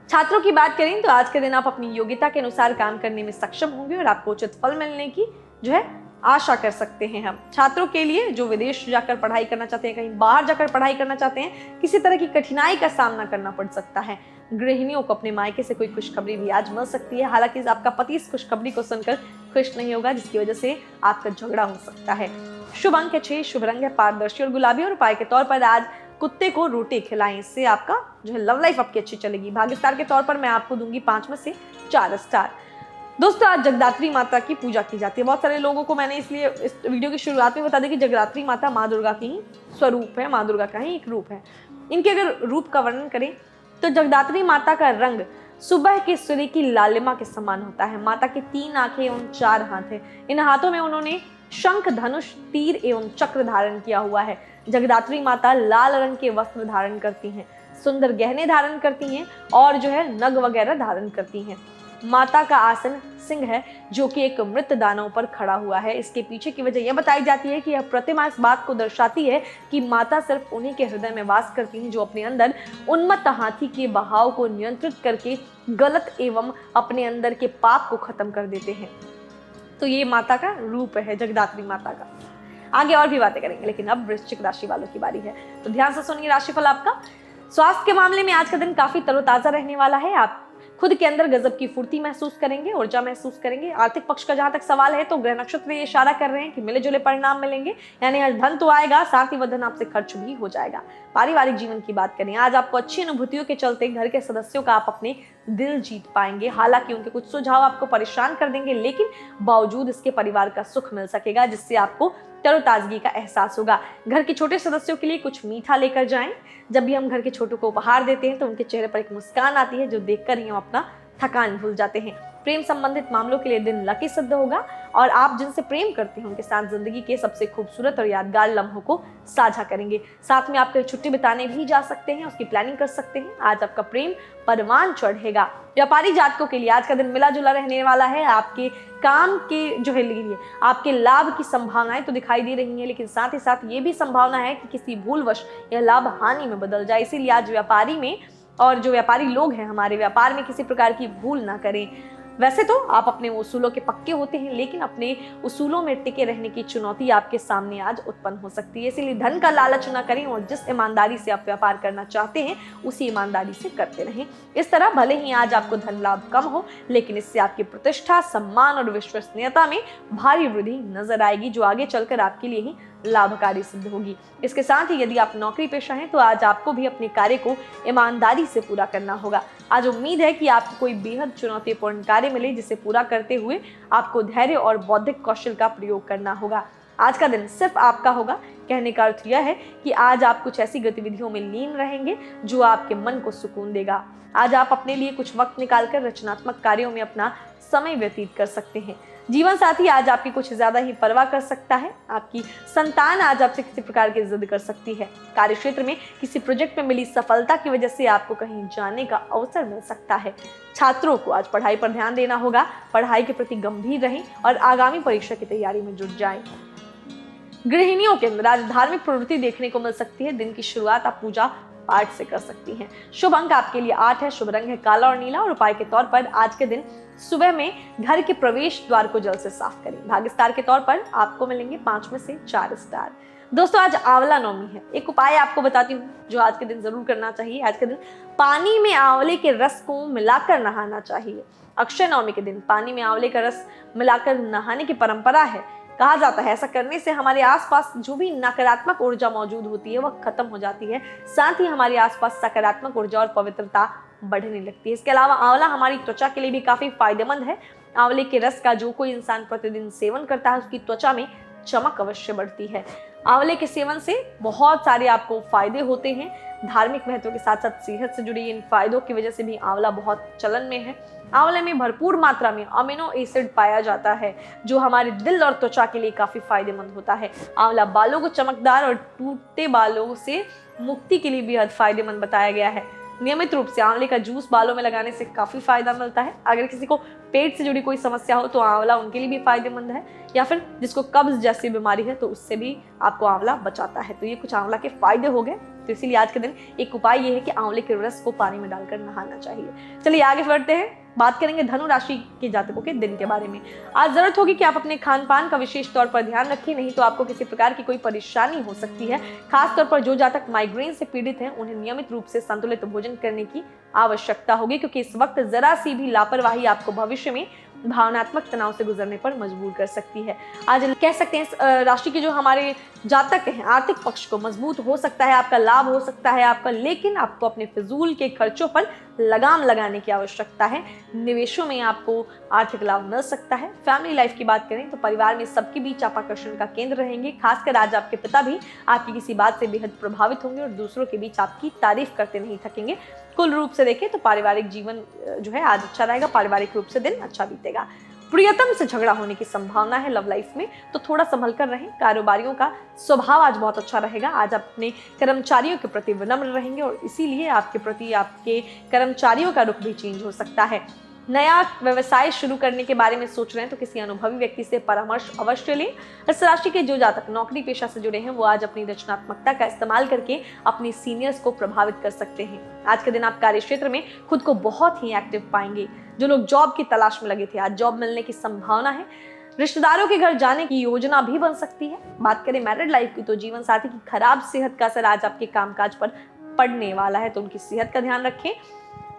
छात्रों की बात करें तो आज के दिन आप अपनी योग्यता के अनुसार काम करने में सक्षम होंगे और आपको उचित फल मिलने की आशा कर सकते हैं। हम छात्रों के लिए जो विदेश जाकर पढ़ाई करना चाहते हैं, कहीं बाहर जाकर पढ़ाई करना चाहते हैं, किसी तरह की कठिनाई का सामना करना पड़ सकता है। गृहिणियों को अपने मायके से कोई खुशखबरी भी आज मिल सकती है। हालांकि आपका पति इस खुशखबरी को सुनकर खुश नहीं होगा, जिसकी वजह से आपका झगड़ा हो सकता है। शुभ अंक है 6, शुभ रंग है पारदर्शी और गुलाबी और उपाय के तौर पर आज कुत्ते को रोटी खिलाएं। इससे आपका लव लाइफ आपकी अच्छी चलेगी। भाग्य स्टार के तौर पर मैं आपको दूंगी 5 में से 4 स्टार। दोस्तों, आज जगदात्री माता की पूजा की जाती है। बहुत सारे लोगों को मैंने इसलिए इस वीडियो की शुरुआत में बता दी कि जगदात्री माता माँ दुर्गा की ही स्वरूप है, माँ दुर्गा का ही एक रूप है। इनके अगर रूप का वर्णन करें तो जगदात्री माता का रंग सुबह के सूर्य की लालिमा के समान होता है। माता के 3 आंखें एवं 4 हाथ हैं। इन हाथों में उन्होंने शंख, धनुष, तीर एवं चक्र धारण किया हुआ है। जगदात्री माता लाल रंग के वस्त्र धारण करती हैं, सुंदर गहने धारण करती हैं और नग वगैरह धारण करती हैं। माता का आसन सिंह है जो कि एक मृत दानव पर खड़ा हुआ है। इसके पीछे की वजह यह बताई जाती है कि यह प्रतिमा इस बात को दर्शाती है कि माता सिर्फ उन्हीं के हृदय में वास करती हैं जो अपने अंदर उन्मत्त हाथी के बहाव को नियंत्रित करके गलत एवं अपने अंदर के पाप को खत्म कर देते हैं। तो ये माता का रूप है, जगदात्री माता का। आगे और भी बातें करेंगे, लेकिन अब वृश्चिक राशि वालों की बारी है, तो ध्यान से सुनिए राशिफल आपका। स्वास्थ्य के मामले में आज का दिन काफी तरोताजा रहने वाला है। आप खुद के अंदर गजब की फुर्ती महसूस करेंगे, ऊर्जा महसूस करेंगे। आर्थिक पक्ष का जहां तक सवाल है तो ग्रह नक्षत्र ये इशारा कर रहे हैं कि मिले जुले परिणाम मिलेंगे, यानी आज धन तो आएगा, साथ ही वह धन आपसे खर्च भी हो जाएगा। पारिवारिक जीवन की बात करें, आज आपको अच्छी अनुभूतियों के चलते घर के सदस्यों का आप अपने दिल जीत पाएंगे। हालांकि उनके कुछ सुझाव आपको परेशान कर देंगे, लेकिन बावजूद इसके परिवार का सुख मिल सकेगा, जिससे आपको तरोताजगी का एहसास होगा। घर के छोटे सदस्यों के लिए कुछ मीठा लेकर जाएं। जब भी हम घर के छोटों को उपहार देते हैं तो उनके चेहरे पर एक मुस्कान आती है, जो देखकर ही हम अपना थकान भूल जाते हैं। प्रेम संबंधित मामलों के लिए दिन लकी सिद्ध होगा और आप जिनसे प्रेम करते हैं उनके साथ जिंदगी के सबसे खूबसूरत और यादगार लम्हों को साझा करेंगे। साथ में आप कहीं छुट्टी बिताने भी जा सकते हैं, उसकी प्लानिंग कर सकते हैं। आज आपका प्रेम परवान चढ़ेगा। व्यापारी जातकों के लिए आज का दिन मिला जुला रहने वाला है। आपके काम के लिए आपके लाभ की संभावनाएं तो दिखाई दे रही हैं, लेकिन साथ ही साथ ये भी संभावना है कि किसी भूलवश यह लाभ हानि में बदल जाए। इसीलिए आज व्यापारी में और जो व्यापारी लोग हैं हमारे व्यापार में किसी प्रकार की भूल ना करें। वैसे तो आप अपने उसूलों के पक्के होते हैं, लेकिन अपने उसूलों में टिके रहने की चुनौती आपके सामने आज उत्पन्न हो सकती है। इसीलिए धन का लालच न करें और जिस ईमानदारी से आप व्यापार करना चाहते हैं उसी ईमानदारी से करते रहें। इस तरह भले ही आज आपको धन लाभ कम हो, लेकिन इससे आपकी प्रतिष्ठा, सम्मान और विश्वसनीयता में भारी वृद्धि नजर आएगी, जो आगे चलकर आपके लिए ही लाभकारी सिद्ध होगी। इसके साथ ही यदि आप नौकरी पेशा हैं तो आज आपको भी अपने कार्य को ईमानदारी से पूरा करना होगा। आज उम्मीद है कि आपको कोई बेहद चुनौतीपूर्ण कार्य मिले, जिसे पूरा करते हुए आपको धैर्य और बौद्धिक कौशल का प्रयोग करना होगा। आज का दिन सिर्फ आपका होगा। कहने का अर्थ यह है कि आज आप कुछ ऐसी गतिविधियों में लीन रहेंगे जो आपके मन को सुकून देगा। आज आप अपने लिए कुछ वक्त निकालकर रचनात्मक कार्यों में अपना समय व्यतीत कर सकते हैं। जीवन साथी आज आपकी कुछ ज्यादा ही परवाह कर सकता है। आपकी संतान आज आपसे किसी प्रकार की जिद कर सकती है। कार्य क्षेत्र में किसी प्रोजेक्ट में मिली सफलता की वजह से आपको कहीं जाने का अवसर मिल सकता है। छात्रों को आज पढ़ाई पर ध्यान देना होगा। पढ़ाई के प्रति गंभीर रहें और आगामी परीक्षा की तैयारी में जुट जाएं। गृहिणियों के अंदर आज धार्मिक प्रवृत्ति देखने को मिल सकती है। दिन की शुरुआत आप पूजा पाठ से कर सकती हैं। शुभ अंक आपके लिए 8 है, शुभ रंग है काला और नीला और उपाय के तौर पर आज के दिन सुबह में घर के प्रवेश द्वार को जल से साफ करें। भाग्य स्टार के तौर पर आपको मिलेंगे 5 में से 4 स्टार। दोस्तों आज आंवला नवमी है, एक उपाय आपको बताती हूँ जो आज के दिन जरूर करना चाहिए। आज के दिन पानी में आंवले के रस को मिलाकर नहाना चाहिए। अक्षय नवमी के दिन पानी में आंवले का रस मिलाकर नहाने की परंपरा है। कहा जाता है ऐसा करने से हमारे आसपास जो भी नकारात्मक ऊर्जा मौजूद होती है वह खत्म हो जाती है, साथ ही हमारे आसपास सकारात्मक ऊर्जा और पवित्रता बढ़ने लगती है। इसके अलावा आंवला हमारी त्वचा के लिए भी काफी फायदेमंद है। आंवले के रस का जो कोई इंसान प्रतिदिन सेवन करता है उसकी त्वचा में चमक अवश्य बढ़ती है। आंवले के सेवन से बहुत सारे आपको फायदे होते हैं। धार्मिक महत्व के साथ साथ सेहत से जुड़ी इन फायदों की वजह से भी आंवला बहुत चलन में है। आंवले में भरपूर मात्रा में अमीनो एसिड पाया जाता है जो हमारे दिल और त्वचा के लिए काफी फायदेमंद होता है। आंवला बालों को चमकदार और टूटते बालों से मुक्ति के लिए बेहद फायदेमंद बताया गया है। नियमित रूप से आंवले का जूस बालों में लगाने से काफी फायदा मिलता है। अगर किसी को पेट से जुड़ी कोई समस्या हो तो आंवला उनके लिए भी फायदेमंद है, या फिर जिसको कब्ज जैसी बीमारी है तो उससे भी आपको आंवला बचाता है। तो ये कुछ आंवला के फायदे हो गए। तो इसीलिए आज के दिन एक उपाय ये है कि आंवले के रस को पानी में डालकर नहाना चाहिए। चलिए आगे बढ़ते हैं, बात करेंगे धनु राशि के जातकों के दिन के बारे में। आज जरूरत होगी कि आप अपने खान पान का विशेष तौर पर ध्यान रखें, नहीं तो आपको किसी प्रकार की कोई परेशानी हो सकती है। खास तौर पर जो जातक माइग्रेन से पीड़ित हैं उन्हें नियमित रूप से संतुलित भोजन करने की आवश्यकता होगी, क्योंकि इस वक्त जरा सी भी लापरवाही आपको भविष्य में भावनात्मक तनाव से गुजरने पर मजबूर कर सकती है। आज कह सकते हैं राशि के जो हमारे जातक हैं आर्थिक पक्ष को मजबूत हो सकता है, आपका लाभ हो सकता है आपका, लेकिन आपको अपने फिजूल के खर्चों पर लगाम लगाने की आवश्यकता है। निवेशों में आपको आर्थिक लाभ मिल सकता है। फैमिली लाइफ की बात करें तो परिवार में सबके बीच आप आकर्षण का केंद्र रहेंगे। खासकर आज आपके पिता भी आपकी किसी बात से बेहद प्रभावित होंगे और दूसरों के बीच आपकी तारीफ करते नहीं थकेंगे। कुल रूप से देखें तो पारिवारिक जीवन जो है आज अच्छा रहेगा, पारिवारिक रूप से दिन अच्छा बीतेगा। प्रियतम से झगड़ा होने की संभावना है लव लाइफ में, तो थोड़ा संभल कर रहें। कारोबारियों का स्वभाव आज बहुत अच्छा रहेगा। आज अपने कर्मचारियों के प्रति विनम्र रहेंगे और इसीलिए आपके प्रति आपके कर्मचारियों का रुख भी चेंज हो सकता है। नया व्यवसाय शुरू करने के बारे में सोच रहे हैं तो किसी अनुभवी व्यक्ति से परामर्श अवश्य लें। इस राशि के जो जातक नौकरी पेशा से जुड़े हैं वो आज अपनी रचनात्मकता का इस्तेमाल करके अपने सीनियर्स को प्रभावित कर सकते हैं। आज के दिन आप कार्य क्षेत्र में खुद को बहुत ही एक्टिव पाएंगे। जो लोग जॉब की तलाश में लगे थे आज जॉब मिलने की संभावना है। रिश्तेदारों के घर जाने की योजना भी बन सकती है। बात करें मैरिड लाइफ की तो जीवन साथी की खराब सेहत का असर आज आपके कामकाज पर पड़ने वाला है, तो उनकी सेहत का ध्यान रखें।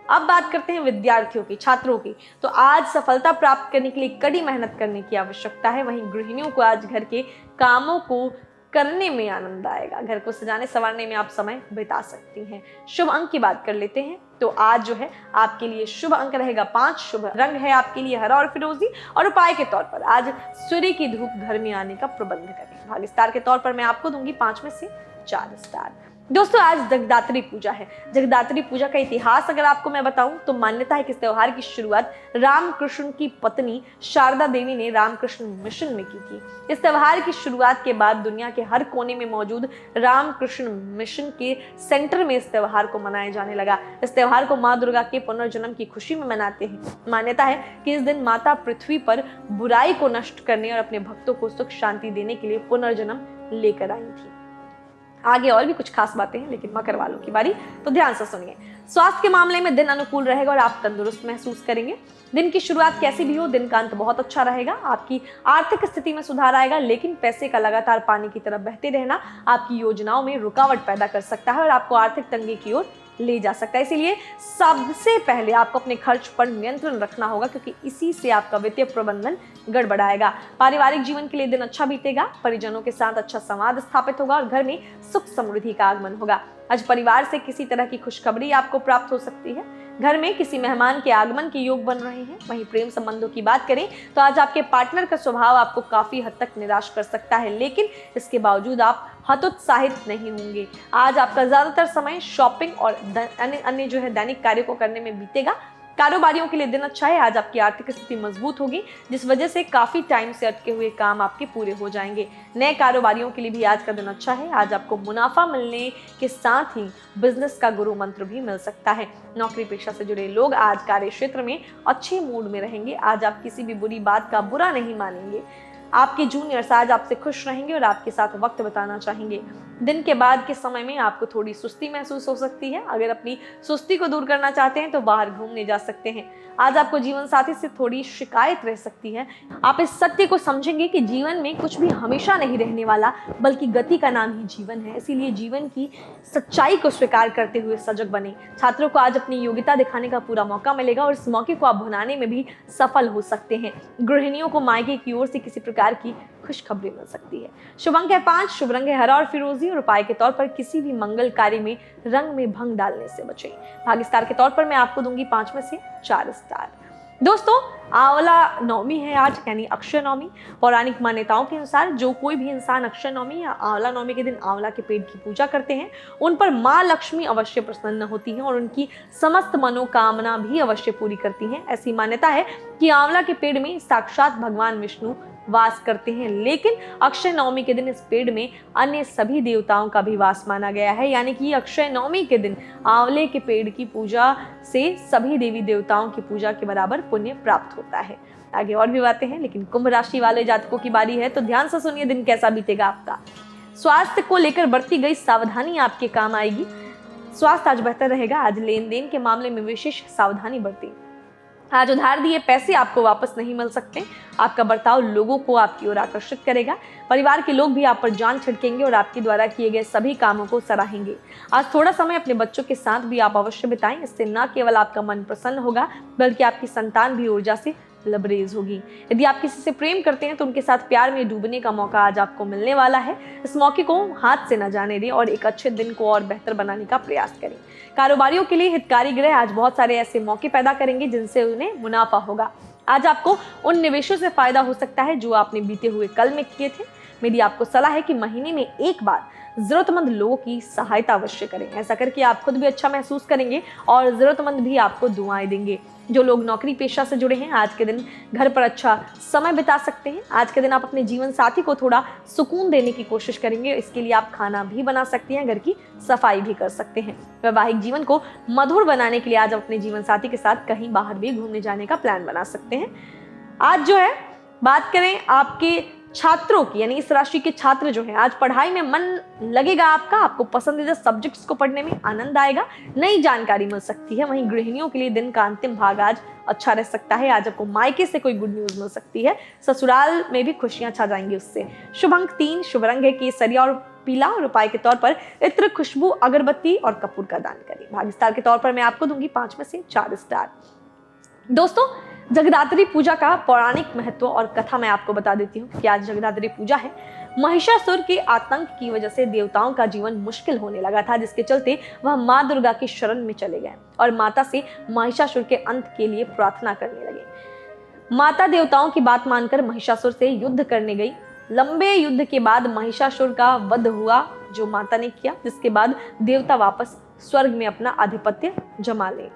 अब बात करते हैं विद्यार्थियों की, छात्रों की, तो आज सफलता प्राप्त करने के लिए कड़ी मेहनत करने की आवश्यकता है। वहीं गृहिणियों को आज घर के कामों को करने में आनंद आएगा। घर को सजाने संवारने में आप समय बिता सकती हैं। शुभ अंक की बात कर लेते हैं तो आज जो है आपके लिए शुभ अंक रहेगा 5, शुभ रंग है आपके लिए हरा और फिरोजी और उपाय के तौर पर आज सूर्य की धूप घर में आने का प्रबंध करें। भाग्य स्टार के तौर पर मैं आपको दूंगी 5 में से 4 स्टार। दोस्तों आज जगदात्री पूजा है। जगदात्री पूजा का इतिहास अगर आपको मैं बताऊं तो मान्यता है कि इस त्योहार की शुरुआत रामकृष्ण की पत्नी शारदा देवी ने रामकृष्ण मिशन में की थी। इस त्योहार की शुरुआत के बाद दुनिया के हर कोने में मौजूद रामकृष्ण मिशन के सेंटर में इस त्योहार को मनाया जाने लगा। इस त्योहार को माँ दुर्गा के पुनर्जन्म की खुशी में मनाते हैं। मान्यता है कि इस दिन माता पृथ्वी पर बुराई को नष्ट करने और अपने भक्तों को सुख शांति देने के लिए पुनर्जन्म लेकर आई थी। आगे और भी कुछ खास बातें हैं, लेकिन मकर वालों की बारी, तो ध्यान से सुनिए। स्वास्थ्य के मामले में दिन अनुकूल रहेगा और आप तंदुरुस्त महसूस करेंगे। दिन की शुरुआत कैसी भी हो, दिन का अंत बहुत अच्छा रहेगा। आपकी आर्थिक स्थिति में सुधार आएगा, लेकिन पैसे का लगातार पानी की तरफ बहते रहना आपकी योजनाओं में रुकावट पैदा कर सकता है और आपको आर्थिक तंगी की ओर ले जा सकता है। इसीलिए सबसे पहले आपको अपने खर्च पर नियंत्रण रखना होगा, क्योंकि इसी से आपका वित्तीय प्रबंधन गड़बड़ाएगा। पारिवारिक जीवन के लिए दिन अच्छा बीतेगा। परिजनों के साथ अच्छा संवाद स्थापित होगा और घर में सुख समृद्धि का आगमन होगा। आज परिवार से किसी तरह की खुशखबरी आपको प्राप्त हो सकती है। घर में किसी मेहमान के आगमन के योग बन रहे हैं। वहीं प्रेम संबंधों की बात करें तो आज आपके पार्टनर का स्वभाव आपको काफी हद तक निराश कर सकता है, लेकिन इसके बावजूद आप हतोत्साहित नहीं होंगे। आज आपका ज्यादातर समय शॉपिंग और अन्य जो है दैनिक कार्यों को करने में बीतेगा। कारोबारियों के लिए दिन अच्छा है। आज आपकी आर्थिक स्थिति मजबूत होगी, जिस वजह से काफी टाइम से अटके हुए काम आपके पूरे हो जाएंगे। नए कारोबारियों के लिए भी आज का दिन अच्छा है। आज आपको मुनाफा मिलने के साथ ही बिजनेस का गुरु मंत्र भी मिल सकता है। नौकरी पेशा से जुड़े लोग आज कार्य क्षेत्र में अच्छे मूड में रहेंगे। आज आप किसी भी बुरी बात का बुरा नहीं मानेंगे। आपके जूनियर्स आज आपसे खुश रहेंगे और आपके साथ वक्त बिताना चाहेंगे। दिन के बाद के समय में आपको थोड़ी सुस्ती महसूस हो सकती है। अगर अपनी सुस्ती को दूर करना चाहते हैं तो बाहर घूमने जा सकते हैं। आज आपको जीवन साथी से थोड़ी शिकायत रह सकती है। आप इस सत्य को समझेंगे कि जीवन में कुछ भी हमेशा नहीं रहने वाला, बल्कि गति का नाम ही जीवन है। इसीलिए जीवन की सच्चाई को स्वीकार करते हुए सजग बने। छात्रों को आज अपनी योग्यता दिखाने का पूरा मौका मिलेगा और इस मौके को आप भुनाने में भी सफल हो सकते हैं। गृहिणियों को मायके की ओर से किसी प्रकार की खुशखबरी मिल सकती है। शुभ अंक है 5, शुभ रंग है हरा और फिरोजी और उपाय के तौर पर किसी भी मंगल कार्य में रंग में भंग डालने से बचें। भाग्य स्टार के तौर पर मैं आपको दूंगी 5 में से 4 स्टार। दोस्तों, आंवला नवमी है आज, यानी अक्षय नवमी। पौराणिक मान्यताओं के अनुसार जो कोई भी इंसान अक्षय नवमी या आंवला नवमी के दिन आंवला के पेड़ की पूजा करते हैं, उन पर माँ लक्ष्मी अवश्य प्रसन्न होती हैं और उनकी समस्त मनोकामना भी अवश्य पूरी करती हैं। ऐसी मान्यता है कि आंवला के पेड़ में साक्षात भगवान विष्णु वास करते हैं, लेकिन अक्षय नवमी के दिन इस पेड़ में अन्य सभी देवताओं का भी वास माना गया है। यानी कि अक्षय नवमी के दिन आंवले के पेड़ की पूजा से सभी देवी देवताओं की पूजा के बराबर पुण्य प्राप्त होता है। आगे और भी बातें हैं, लेकिन कुंभ राशि वाले जातकों की बारी है, तो ध्यान से सुनिए दिन कैसा बीतेगा आपका। स्वास्थ्य को लेकर बरती गई सावधानी आपके काम आएगी। स्वास्थ्य आज बेहतर रहेगा। आज लेन देन के मामले में विशेष सावधानी बरतें। आज उधार दिए पैसे आपको वापस नहीं मिल सकते। आपका बर्ताव लोगों को आपकी ओर आकर्षित करेगा। परिवार के लोग भी आप पर जान छिड़केंगे और आपके द्वारा किए गए सभी कामों को सराहेंगे। आज थोड़ा समय अपने बच्चों के साथ भी आप अवश्य बिताएं। इससे न केवल आपका मन प्रसन्न होगा, बल्कि आपकी संतान भी ऊर्जा से लबरेज होगी। यदि आप किसी से प्रेम करते हैं तो उनके साथ प्यार में डूबने का मौका आज आपको मिलने वाला है। इस मौके को हाथ से न जाने दें और एक अच्छे दिन को और बेहतर बनाने का प्रयास करें। कारोबारियों के लिए हितकारी ग्रह आज बहुत सारे ऐसे मौके पैदा करेंगे जिनसे उन्हें मुनाफा होगा। आज आपको उन निवेशों से फायदा हो सकता है जो आपने बीते हुए कल में किए थे। मेरी आपको सलाह है कि महीने में एक बार जरूरतमंद लोगों की सहायता अवश्य करें। ऐसा करके आप खुद भी अच्छा महसूस करेंगे और जरूरतमंद भी आपको दुआएं देंगे। जो लोग नौकरी पेशा से जुड़े हैं, आज के दिन घर पर अच्छा समय बिता सकते हैं। आज के दिन आप अपने जीवन साथी को थोड़ा सुकून देने की कोशिश करेंगे। इसके लिए आप खाना भी बना सकते हैं, घर की सफाई भी कर सकते हैं। वैवाहिक जीवन को मधुर बनाने के लिए आज अपने जीवन साथी के साथ कहीं बाहर भी घूमने जाने का प्लान बना सकते हैं। आज जो है बात करें आपके छात्रों की, यानी इस राशि के छात्र जो हैं, आज पढ़ाई में मन लगेगा आपका। आपको पसंदीदा सब्जेक्ट्स को पढ़ने में आनंद आएगा। नई जानकारी मिल सकती है। वहीं गृहिणियों के लिए दिन का अंतिम भाग आज अच्छा रह सकता है। आज आपको मायके से कोई गुड न्यूज मिल सकती है। ससुराल में भी खुशियां छा जाएंगी उससे। शुभ अंक 3, शुभ रंग है केसरिया और पीला और उपाय के तौर पर इत्र, खुशबू, अगरबत्ती और कपूर का दान करें। भाग्य स्टार के तौर पर मैं आपको दूंगी 5 में से 4 स्टार। दोस्तों, जगदात्री पूजा का पौराणिक महत्व और कथा मैं आपको बता देती हूँ कि आज जगदात्री पूजा है। महिषासुर के आतंक की वजह से देवताओं का जीवन मुश्किल होने लगा था, जिसके चलते वह माँ दुर्गा की शरण में चले गए और माता से महिषासुर के अंत के लिए प्रार्थना करने लगे। माता देवताओं की बात मानकर महिषासुर से युद्ध करने गई। लंबे युद्ध के बाद महिषासुर का वध हुआ जो माता ने किया, जिसके बाद देवता वापस स्वर्ग में अपना आधिपत्य जमा ले।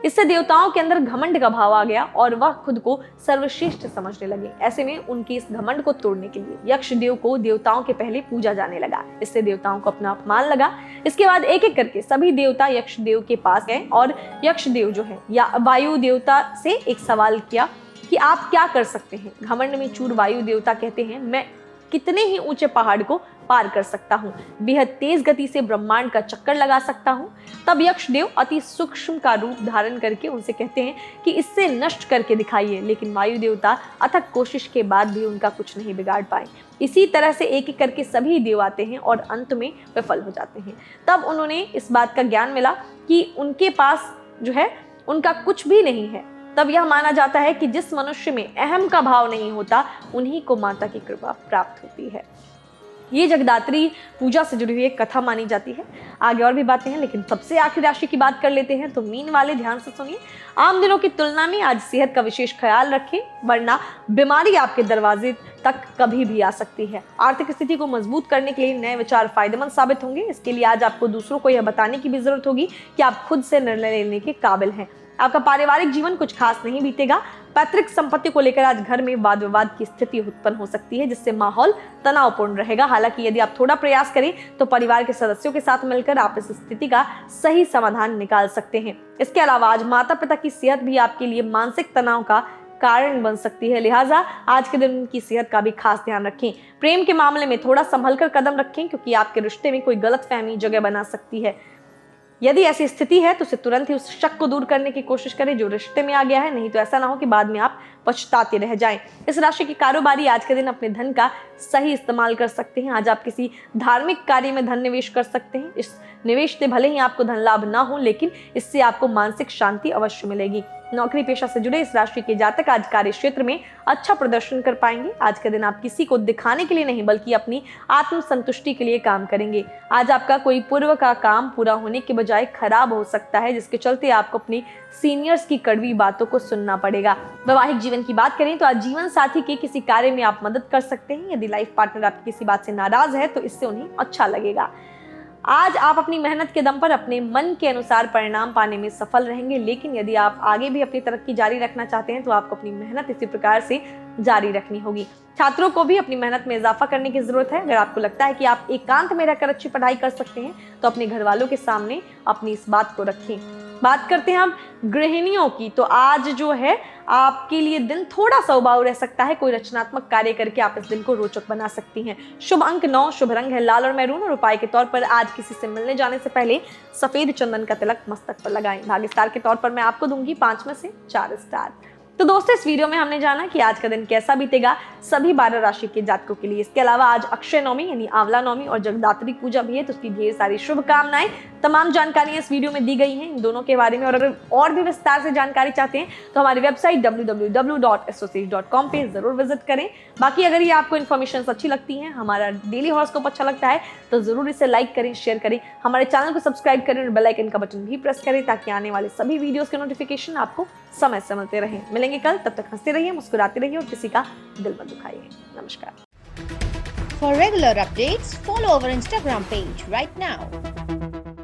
इससे देवताओं के अंदर घमंड का भाव आ गया और वह खुद को सर्वश्रेष्ठ समझने लगे। ऐसे में उनके इस घमंड को तोड़ने के लिए यक्ष देव को देवताओं के पहले पूजा जाने लगा। इससे देवताओं को अपना अपमान लगा। इसके बाद एक एक करके सभी देवता यक्ष देव के पास गए और यक्ष देव जो है या वायु देवता से एक सवाल किया कि आप क्या कर सकते हैं। घमंड में चूर वायु देवता कहते हैं, मैं कितने ही ऊंचे पहाड़ को पार कर सकता हूँ, बेहद तेज गति से ब्रह्मांड का चक्कर लगा सकता हूँ। तब यक्ष देव अति सूक्ष्म का रूप धारण करके उनसे कहते हैं कि इससे नष्ट करके दिखाइए, लेकिन वायु देवता अथक कोशिश के बाद भी उनका कुछ नहीं बिगाड़ पाए। इसी तरह से एक एक करके सभी देव आते हैं और अंत में विफल हो जाते हैं। तब उन्होंने इस बात का ज्ञान मिला कि उनके पास जो है उनका कुछ भी नहीं है। तब यह माना जाता है कि जिस मनुष्य में अहम का भाव नहीं होता, उन्हीं को माता की कृपा प्राप्त होती है। ये जगदात्री पूजा से जुड़ी हुई एक कथा मानी जाती है। आगे और भी बातें हैं, लेकिन सबसे आखिरी राशि की बात कर लेते हैं। तो मीन वाले ध्यान से सुनिए। आम दिनों की तुलना में आज सेहत का विशेष ख्याल रखें, वरना बीमारी आपके दरवाजे तक कभी भी आ सकती है। आर्थिक स्थिति को मजबूत करने के लिए नए विचार फायदेमंद साबित होंगे। इसके लिए आज आपको दूसरों को यह बताने की भी जरूरत होगी कि आप खुद से निर्णय लेने के काबिल हैं। आपका पारिवारिक जीवन कुछ खास नहीं बीतेगा। पैतृक संपत्ति को लेकर आज घर में वाद विवाद की स्थिति उत्पन्न हो सकती है, जिससे माहौल तनावपूर्ण रहेगा। हालांकि यदि आप थोड़ा प्रयास करें तो परिवार के सदस्यों के साथ मिलकर आप इस स्थिति का सही समाधान निकाल सकते हैं। इसके अलावा आज माता पिता की सेहत भी आपके लिए मानसिक तनाव का कारण बन सकती है। लिहाजा आज के दिन उनकी सेहत का भी खास ध्यान रखें। प्रेम के मामले में थोड़ा संभल कर कदम रखें, क्योंकि आपके रिश्ते में कोई गलतफहमी जगह बना सकती है। यदि ऐसी स्थिति है तो उसे तुरंत ही उस शक को दूर करने की कोशिश करें जो रिश्ते में आ गया है, नहीं तो ऐसा ना हो कि बाद में आप पछताते रह जाएं। इस राशि के कारोबारी आज के दिन अपने धन का सही इस्तेमाल कर सकते हैं। आज आप किसी धार्मिक कार्य में धन निवेश कर सकते हैं। इस निवेश से भले ही आपको धन लाभ ना हो, लेकिन इससे आपको मानसिक शांति अवश्य मिलेगी। नौकरी पेशा से जुड़े इस राशि के जातक आज कार्य क्षेत्र में अच्छा प्रदर्शन कर पाएंगे। आज के दिन आप किसी को दिखाने के लिए नहीं बल्कि अपनी आत्म संतुष्टि के लिए काम करेंगे। आज आपका कोई पूर्व का काम पूरा होने के बजाय खराब हो सकता है, जिसके चलते आपको अपनी सीनियर्स की कड़वी बातों को सुनना पड़ेगा। वैवाहिक जीवन की बात करें तो आज जीवन साथी के किसी कार्य में आप मदद कर सकते हैं। यदि लाइफ पार्टनर आपकी किसी बात से नाराज है तो इससे उन्हें अच्छा लगेगा। आज आप अपनी मेहनत के दम पर अपने मन के अनुसार परिणाम पाने में सफल रहेंगे, लेकिन यदि आप आगे भी अपनी तरक्की जारी रखना चाहते हैं तो आपको अपनी मेहनत इसी प्रकार से जारी रखनी होगी। छात्रों को भी अपनी मेहनत में इजाफा करने की जरूरत है। अगर आपको लगता है कि आप एकांत में रहकर अच्छी पढ़ाई कर सकते हैं तो अपने घर वालों के सामने अपनी इस बात को रखें। बात करते हैं हम गृहिणियों की, तो आज जो है आपके लिए दिन थोड़ा सा उबाऊ रह सकता है। कोई रचनात्मक कार्य करके आप इस दिन को रोचक बना सकती हैं। शुभ अंक 9, शुभ रंग है लाल और मैरून, और उपाय के तौर पर आज किसी से मिलने जाने से पहले सफेद चंदन का तिलक मस्तक पर लगाएं। भाग्य स्टार के तौर पर मैं आपको दूंगी 5 में से 4 स्टार। तो दोस्तों, इस वीडियो में हमने जाना कि आज का दिन कैसा बीतेगा सभी 12 राशि के जातकों के लिए। इसके अलावा आज अक्षय नवमी यानी आंवला नवमी और जगदात्री पूजा भी है, तो उसकी ढेर सारी शुभकामनाएं। तमाम जानकारियां इस वीडियो में दी गई हैं इन दोनों के बारे में, और अगर और भी विस्तार से जानकारी चाहते हैं तो हमारी वेबसाइट www.astrosage.com पे जरूर विजिट करें। बाकी अगर ये आपको इन्फॉर्मेशन अच्छी लगती है, हमारा डेली हॉरोस्कोप अच्छा लगता है, तो जरूर इसे लाइक करें, शेयर करें, हमारे चैनल को सब्सक्राइब करें और बेल आइकन का बटन भी प्रेस करें, ताकि आने वाले सभी वीडियोस के नोटिफिकेशन आपको समय से मिलते रहें। मिलेंगे कल, तब तक हंसते रहिए, मुस्कुराते रहिए और किसी का दिल मत दुखाइए। नमस्कार। For regular updates, follow our Instagram page right now.